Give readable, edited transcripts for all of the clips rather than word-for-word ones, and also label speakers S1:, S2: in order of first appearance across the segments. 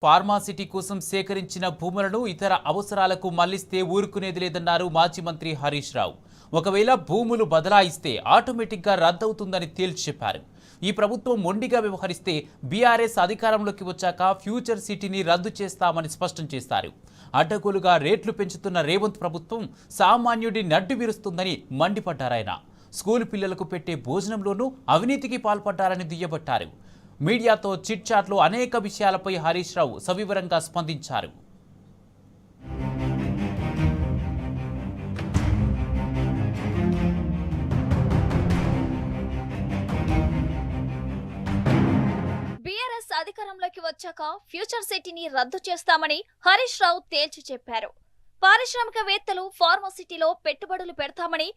S1: Pharma city కోసం సేకరించిన భూములను ఇతర అవసరాలకు మళ్లిస్తే ఊరుకునేది లేదన్నారు మాజీ మంత్రి హరీష్ రావు. ఒకవేళ భూములు బదలాయిస్తే ఆటోమేటిక్గా రద్దవుతుందని తేల్చి చెప్పారు. ఈ ప్రభుత్వం మొండిగా వ్యవహరిస్తే బీఆర్ఎస్ అధికారంలోకి వచ్చాక ఫ్యూచర్ సిటీని రద్దు చేస్తామని స్పష్టం చేశారు. అడ్డగోలుగా రేట్లు పెంచుతున్న రేవంత్ ప్రభుత్వం సామాన్యుడి నడ్డు విరుస్తుందని మండిపడ్డారాయన. స్కూల్ పిల్లలకు పెట్టే భోజనంలోనూ అవినీతికి పాల్పడ్డారని దుయ్యబట్టారు. మీడియాతో చిట్ చాట్లో అనేక విషయాలపై హరీష్ రావు సవివరంగా స్పందించారు.
S2: బీఆర్ఎస్ అధికారంలోకి వచ్చాక ఫ్యూచర్ సిటీని రద్దు చేస్తామని హరీష్ రావు తేల్చి చెప్పారు. పారిశ్రామికవేత్తలు ఫార్మాసిటీలో పెట్టుబడులు పెడతామని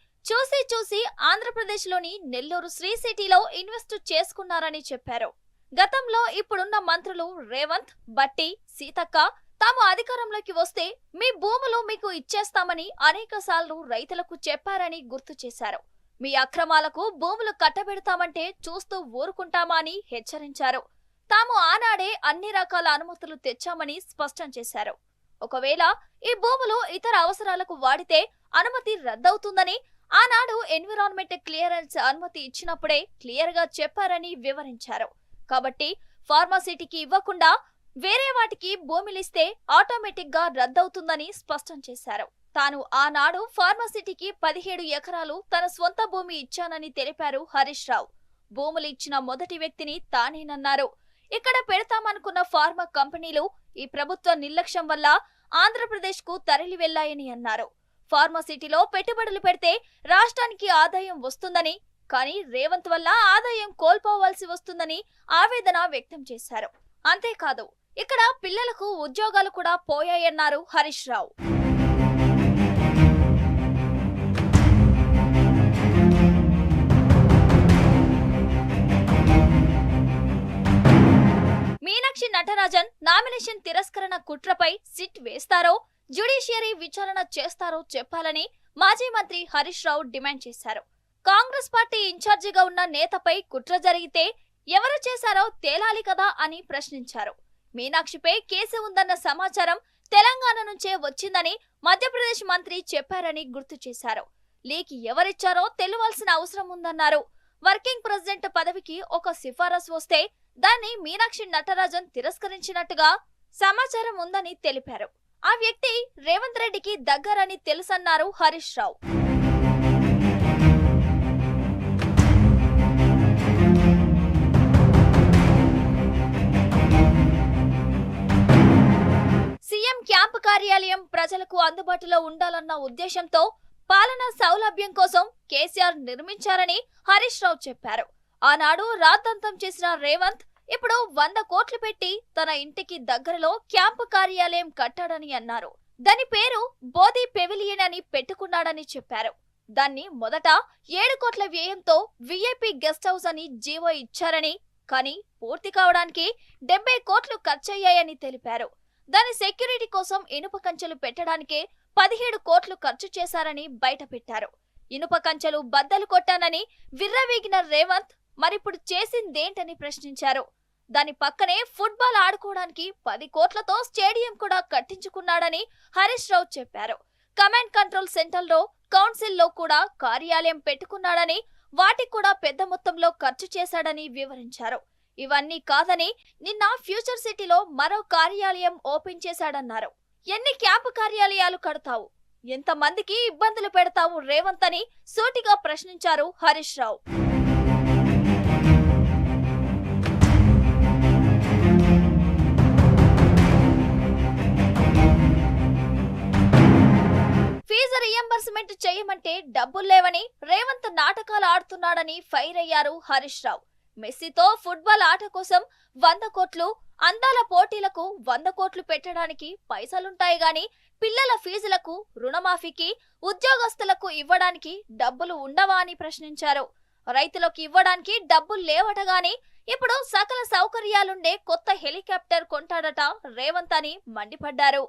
S2: చూసి ఆంధ్రప్రదేశ్లోని నెల్లూరు శ్రీ సిటీలో ఇన్వెస్ట్ చేసుకున్నారని చెప్పారు. గతంలో ఇప్పుడున్న మంత్రులు రేవంత్, బట్టి, సీతక్క తాము అధికారంలోకి వస్తే మీ భూములు మీకు ఇచ్చేస్తామని అనేకసార్లు రైతులకు చెప్పారని గుర్తు చేశారు. మీ అక్రమాలకు భూములు కట్టబెడతామంటే చూస్తూ ఊరుకుంటామా అని హెచ్చరించారు. తాము ఆనాడే అన్ని రకాల అనుమతులు తెచ్చామని స్పష్టం చేశారు. ఒకవేళ ఈ భూములు ఇతర అవసరాలకు వాడితే అనుమతి రద్దవుతుందని ఆనాడు ఎన్విరాన్మెంట్ క్లియరెన్స్ అనుమతి ఇచ్చినప్పుడే క్లియర్ గా చెప్పారని వివరించారు. కాబట్టి ఫార్మాసిటీకి ఇవ్వకుండా వేరే వాటికి భూమిలిస్తే ఆటోమేటిక్ గా రద్దవుతుందని స్పష్టం చేశారు. తాను ఆనాడు ఫార్మాసిటీకి 17 ఎకరాలు తన స్వంత భూమి ఇచ్చానని తెలిపారు హరీష్ రావు. భూములు ఇచ్చిన మొదటి వ్యక్తిని తానేనన్నారు. ఇక్కడ పెడతామనుకున్న ఫార్మా కంపెనీలు ఈ ప్రభుత్వ నిర్లక్ష్యం వల్ల ఆంధ్రప్రదేశ్ కు తరలి వెళ్లాయని అన్నారు. ఫార్మాసిటీలో పెట్టుబడులు పెడితే రాష్ట్రానికి ఆదాయం వస్తుందని, కానీ రేవంత్ వల్ల ఆదాయం కోల్పోవాల్సి వస్తుందని ఆవేదన వ్యక్తం చేశారు. అంతేకాదు ఇక్కడ పిల్లలకు ఉద్యోగాలు కూడా పోయాయన్నారు హరీష్ రావు. మీనాక్షి నటరాజన్ నామినేషన్ తిరస్కరణ కుట్రపై సిట్ వేస్తారో, జ్యుడిషియరీ విచారణ చేస్తారో చెప్పాలని మాజీ మంత్రి హరీష్ రావు డిమాండ్ చేశారు. కాంగ్రెస్ పార్టీ ఇన్ఛార్జిగా ఉన్న నేతపై కుట్ర జరిగితే ఎవరు చేశారో తేలాలి కదా అని ప్రశ్నించారు. మీనాక్షిపై కేసు ఉందన్న సమాచారం తెలంగాణ నుంచే వచ్చిందని మధ్యప్రదేశ్ మంత్రి చెప్పారని గుర్తు చేశారు. లీక్ ఎవరిచ్చారో తెలియాల్సిన అవసరం ఉందన్నారు. వర్కింగ్ ప్రెసిడెంట్ పదవికి ఒక సిఫారసు వస్తే దాన్ని మీనాక్షి నటరాజన్ తిరస్కరించినట్టుగా సమాచారం ఉందని తెలిపారు. ఆ వ్యక్తి రేవంత్ రెడ్డికి దగ్గరని తెలుసన్నారు హరీష్ రావు. సీఎం క్యాంపు కార్యాలయం ప్రజలకు అందుబాటులో ఉండాలన్న ఉద్దేశంతో పాలనా సౌలభ్యం కోసం కేసీఆర్ నిర్మించారని హరీష్ రావు చెప్పారు. ఆనాడు రాద్ధాంతం చేసిన రేవంత్ ఇప్పుడు 100 కోట్లు పెట్టి తన ఇంటికి దగ్గరలో క్యాంపు కార్యాలయం కట్టాడని అన్నారు. దాని పేరు బోధి పెవిలియన్ అని పెట్టుకున్నాడని చెప్పారు. దాన్ని మొదట 7 కోట్ల వ్యయంతో విఐపి గెస్ట్ హౌస్ అని జీవో ఇచ్చారని, కానీ పూర్తి కావడానికి 70 కోట్లు ఖర్చయ్యాయని తెలిపారు. దాని సెక్యూరిటీ కోసం ఇనుప కంచెలు పెట్టడానికే 17 కోట్లు ఖర్చు చేశారని బయటపెట్టారు. ఇనుప కంచెలు బద్దలు కొట్టానని విర్రవీగిన రేవంత్ మరిప్పుడు చేసిందేంటని ప్రశ్నించారు. దాని పక్కనే ఫుట్బాల్ ఆడుకోవడానికి 10 కోట్లతో స్టేడియం కూడా కట్టించుకున్నాడని హరీష్ రావు చెప్పారు. కమాండ్ కంట్రోల్ సెంటర్లో, కౌన్సిల్లో కూడా కార్యాలయం పెట్టుకున్నాడని, వాటికి కూడా పెద్ద మొత్తంలో ఖర్చు చేశాడని వివరించారు. ఇవన్నీ కాదని నిన్న ఫ్యూచర్ సిటీలో మరో కార్యాలయం ఓపెన్ చేశాడన్నారు. ఎన్ని క్యాంపు కార్యాలయాలు కడతావు, ఎంతమందికి ఇబ్బందులు పెడతావు రేవంత్ అని సూటిగా ప్రశ్నించారు హరీష్ రావు. ఫీజు రియంబర్స్మెంట్ చేయమంటే డబ్బులు లేవని రేవంత్ నాటకాలు ఆడుతున్నాడని ఫైర్ అయ్యారు హరీష్ రావు. మెస్సీతో ఫుట్బాల్ ఆట కోసం 100 కోట్లు, అందాల పోటీలకు 100 కోట్లు పెట్టడానికి పైసలుంటాయి గాని పిల్లల ఫీజులకు, రుణమాఫీకి, ఉద్యోగస్తులకు ఇవ్వడానికి డబ్బులు ఉండవా అని ప్రశ్నించారు. రైతులకు ఇవ్వడానికి డబ్బులు లేవటగాని ఇప్పుడు సకల సౌకర్యాలుండే కొత్త హెలికాప్టర్ కొంటాడట రేవంత్ అని మండిపడ్డారు.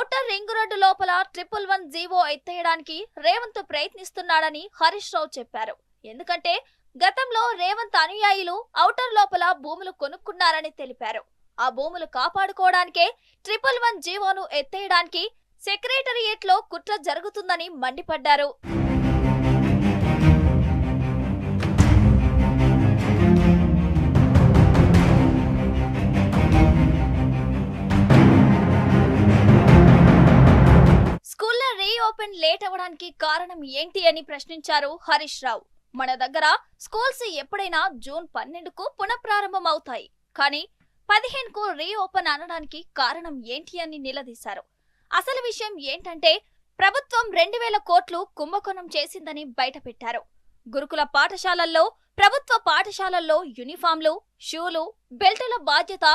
S2: ఔటర్ రింగ్ రోడ్డు లోపల 111 జీవో ఎత్తేయడానికి రేవంత్ ప్రయత్నిస్తున్నాడని హరీష్ రావు చెప్పారు. ఎందుకంటే గతంలో రేవంత్ అనుయాయులు ఔటర్ లోపల భూములు కొనుక్కున్నారని తెలిపారు. ఆ భూములు కాపాడుకోవడానికే 111 జీవోను ఎత్తేయడానికి సెక్రటరియేట్ లో కుట్ర జరుగుతుందని మండిపడ్డారు. స్కూల్ రీఓపెన్ లేట్ అవడానికి కారణం ఏంటి అని ప్రశ్నించారు హరీష్ రావు. మన దగ్గర స్కూల్స్ ఎప్పుడైనా జూన్ 12కు పునఃప్రారంభం అవుతాయి, కానీ 15కు రీఓపెన్ అనడానికి కారణం ఏంటి అని నిలదీశారు. అసలు విషయం ఏంటంటే ప్రభుత్వం 2000 కోట్లు కుంభకోణం చేసిందని బయటపెట్టారు. గురుకుల పాఠశాలల్లో, ప్రభుత్వ పాఠశాలల్లో యూనిఫామ్లు, షూలు, బెల్టుల బాధ్యత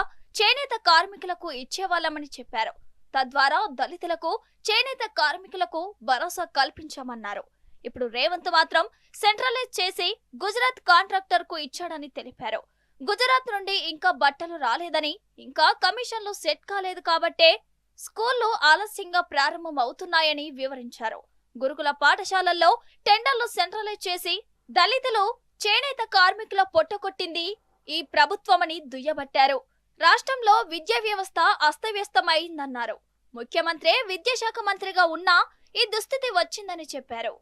S2: చేనేత కార్మికులకు ఇచ్చేవాళ్లమని చెప్పారు. తద్వారా దళితులకు, చేనేత కార్మికులకు భరోసా కల్పించామన్నారు. ఇప్పుడు రేవంత్ మాత్రం సెంట్రలైజ్ చేసి గుజరాత్ కాంట్రాక్టర్ కు ఇచ్చాడని తెలిపారు. గుజరాత్ నుండి ఇంకా బట్టలు రాలేదని, ఇంకా కమిషన్లు సెట్ కాలేదు కాబట్టే స్కూళ్లు ఆలస్యంగా ప్రారంభం అవుతున్నాయని వివరించారు. గురుకుల పాఠశాలల్లో టెండర్లు సెంట్రలైజ్ చేసి దళితులు, చేనేత కార్మికుల పొట్టకొట్టింది ఈ ప్రభుత్వమని దుయ్యబట్టారు. రాష్ట్రంలో విద్యా వ్యవస్థ అస్తవ్యస్తమైందన్నారు. ముఖ్యమంత్రి విద్యాశాఖ మంత్రిగా ఉన్నా ఈ దుస్థితి వచ్చిందని చెప్పారు.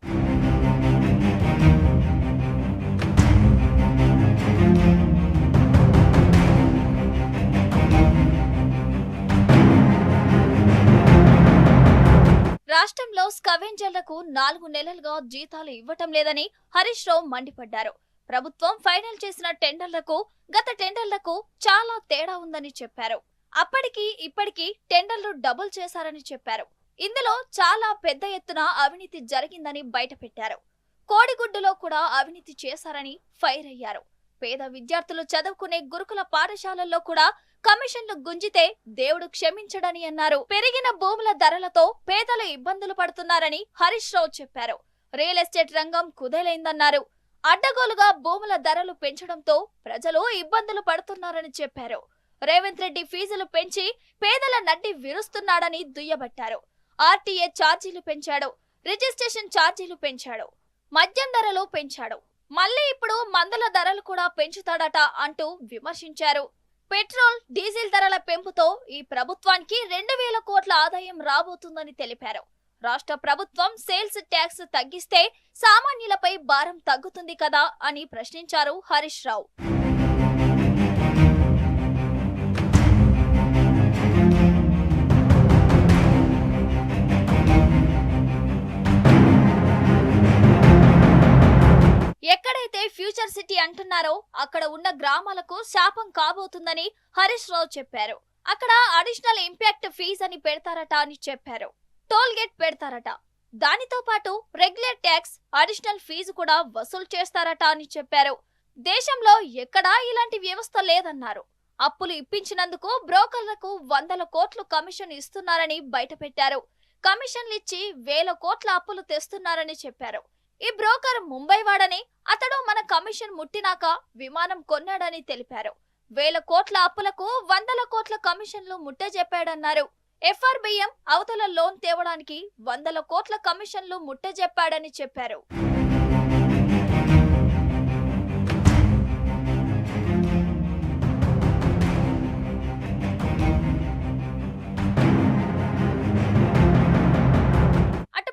S2: రాష్ట్రంలో స్కవెంజర్లకు 4 నెలలుగా జీతాలు ఇవ్వటం లేదని హరీష్ రావు మండిపడ్డారు. ప్రభుత్వం ఫైనల్ చేసిన టెండర్లకు, గత టెండర్లకు చాలా తేడా ఉందని చెప్పారు. అప్పటికి ఇప్పటికీ టెండర్లు డబుల్ చేశారని చెప్పారు. ఇందులో చాలా పెద్ద ఎత్తున అవినీతి జరిగిందని బయటపెట్టారు. కోడిగుడ్డులో కూడా అవినీతి చేశారని ఫైర్ అయ్యారు. పేద విద్యార్థులు చదువుకునే గురుకుల పాఠశాలల్లో కూడా కమిషన్లు గుంజితే దేవుడు క్షమించడని అన్నారు. పెరిగిన భూముల ధరలతో పేదలు ఇబ్బందులు పడుతున్నారని హరీష్ రావు చెప్పారు. రియల్ ఎస్టేట్ రంగం కుదేలైందన్నారు. అడ్డగోలుగా భూముల ధరలు పెంచడంతో ప్రజలు ఇబ్బందులు పడుతున్నారని చెప్పారు. రేవంత్ రెడ్డి ఫీజులు పెంచి పేదల నడ్డి విరుస్తున్నాడని దుయ్యబట్టారు. ఆర్టీఏ ఛార్జీలు పెంచాడు, రిజిస్ట్రేషన్ ఛార్జీలు పెంచాడు, మద్యం ధరలు పెంచాడు, మళ్ళీ ఇప్పుడు మందుల ధరలు కూడా పెంచుతాడట అంటూ విమర్శించారు. పెట్రోల్, డీజిల్ ధరల పెంపుతో ఈ ప్రభుత్వానికి 2000 కోట్ల ఆదాయం రాబోతుందని తెలిపారు. రాష్ట్ర ప్రభుత్వం సేల్స్ ట్యాక్స్ తగ్గిస్తే సామాన్యులపై భారం తగ్గుతుంది కదా అని ప్రశ్నించారు హరీష్ రావు. ఎక్కడైతే ఫ్యూచర్ సిటీ అంటున్నారో అక్కడ ఉన్న గ్రామాలకు శాపం కాబోతుందని హరీష్ రావు చెప్పారు. అక్కడ అడిషనల్ ఇంపాక్ట్ ఫీజ్ అని పెడతారట అని చెప్పారు. టోల్ గేట్ పెడతారట, దానితో పాటు రెగ్యులర్ ట్యాక్స్, అడిషనల్ ఫీజు కూడా వసూలు చేస్తారట అని చెప్పారు. దేశంలో ఎక్కడా ఇలాంటి వ్యవస్థ లేదన్నారు. అప్పులు ఇప్పించినందుకు బ్రోకర్లకు 100 కోట్లు కమిషన్ ఇస్తున్నారని బయటపెట్టారు. కమిషన్లు ఇచ్చి 1000 కోట్ల అప్పులు తెస్తున్నారని చెప్పారు. ఈ బ్రోకర్ ముంబై వాడని, అతడు మన కమిషన్ ముట్టినాక విమానం కొన్నాడని తెలిపారు. 1000 కోట్ల అప్పులకు 100 కోట్ల కమిషన్లు ముట్టజెప్పాడన్నారు. ఎఫ్ఆర్బిఎం అవతల లోన్ తేవడానికి 100 కోట్ల కమిషన్లు ముట్టజెప్పాడని చెప్పారు.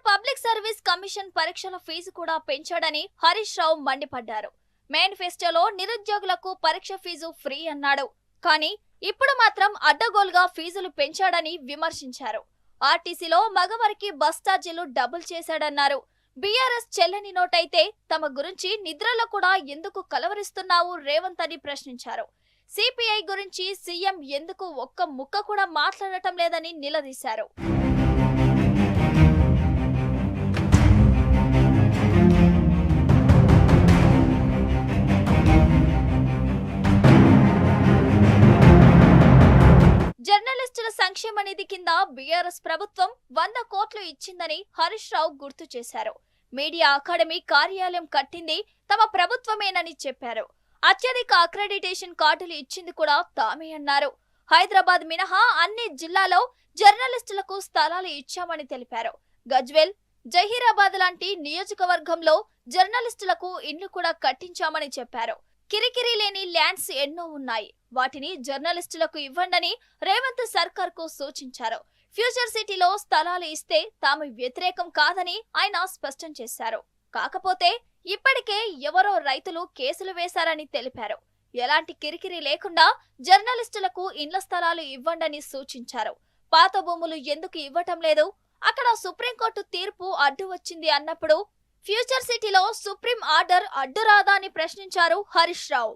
S2: పబ్లిక్ సర్వీస్ కమిషన్ పరీక్షల ఫీజు కూడా పెంచాడని హరీష్ రావు మండిపడ్డారు. మేనిఫెస్టోలో నిరుద్యోగులకు పరీక్ష ఫీజు ఫ్రీ అన్నాడు, కానీ ఇప్పుడు మాత్రం అడ్డగోలుగా ఫీజులు పెంచాడని విమర్శించారు. ఆర్టీసీలో మగవారికి బస్ ఛార్జీలు డబుల్ చేశాడన్నారు. బీఆర్ఎస్ చెల్లని నోటైతే తమ గురించి నిద్రలో కూడా ఎందుకు కలవరిస్తున్నావు రేవంత్ అని ప్రశ్నించారు. సిపిఐ గురించి సీఎం ఎందుకు ఒక్క ముక్క కూడా మాట్లాడటం లేదని నిలదీశారు. జర్నలిస్టుల సంక్షేమ నిధి కింద బీఆర్ఎస్ ప్రభుత్వం 100 కోట్లు ఇచ్చిందని హరీష్ రావు గుర్తు చేశారు. మీడియా అకాడమీ కార్యాలయం కట్టింది తమ ప్రభుత్వమేనని చెప్పారు. అత్యధిక అక్రెడిటేషన్ కార్డులు ఇచ్చింది కూడా తామే అన్నారు. హైదరాబాద్ మినహా అన్ని జిల్లాలో జర్నలిస్టులకు స్థలాలు ఇచ్చామని తెలిపారు. గజ్వేల్, జహీరాబాద్ లాంటి నియోజకవర్గంలో జర్నలిస్టులకు ఇండ్లు కూడా కట్టించామని చెప్పారు. కిరికిరి లేని ల్యాండ్స్ ఎన్నో ఉన్నాయి, వాటిని జర్నలిస్టులకు ఇవ్వండని రేవంత్ సర్కార్ కు సూచించారు. ఫ్యూచర్ సిటీలో స్థలాలు ఇస్తే తాము వ్యతిరేకం కాదని ఆయన స్పష్టం చేశారు. కాకపోతే ఇప్పటికే ఎవరో రైతులు కేసులు వేశారని తెలిపారు. ఎలాంటి కిరికిరి లేకుండా జర్నలిస్టులకు ఇండ్ల స్థలాలు ఇవ్వండని సూచించారు. పాత భూములు ఎందుకు ఇవ్వటం లేదు, అక్కడ సుప్రీంకోర్టు తీర్పు అడ్డు వచ్చింది అన్నప్పుడు ఫ్యూచర్ సిటీలో సుప్రీం ఆర్డర్ అడ్డు రాదా అని ప్రశ్నించారు హరీష్ రావు.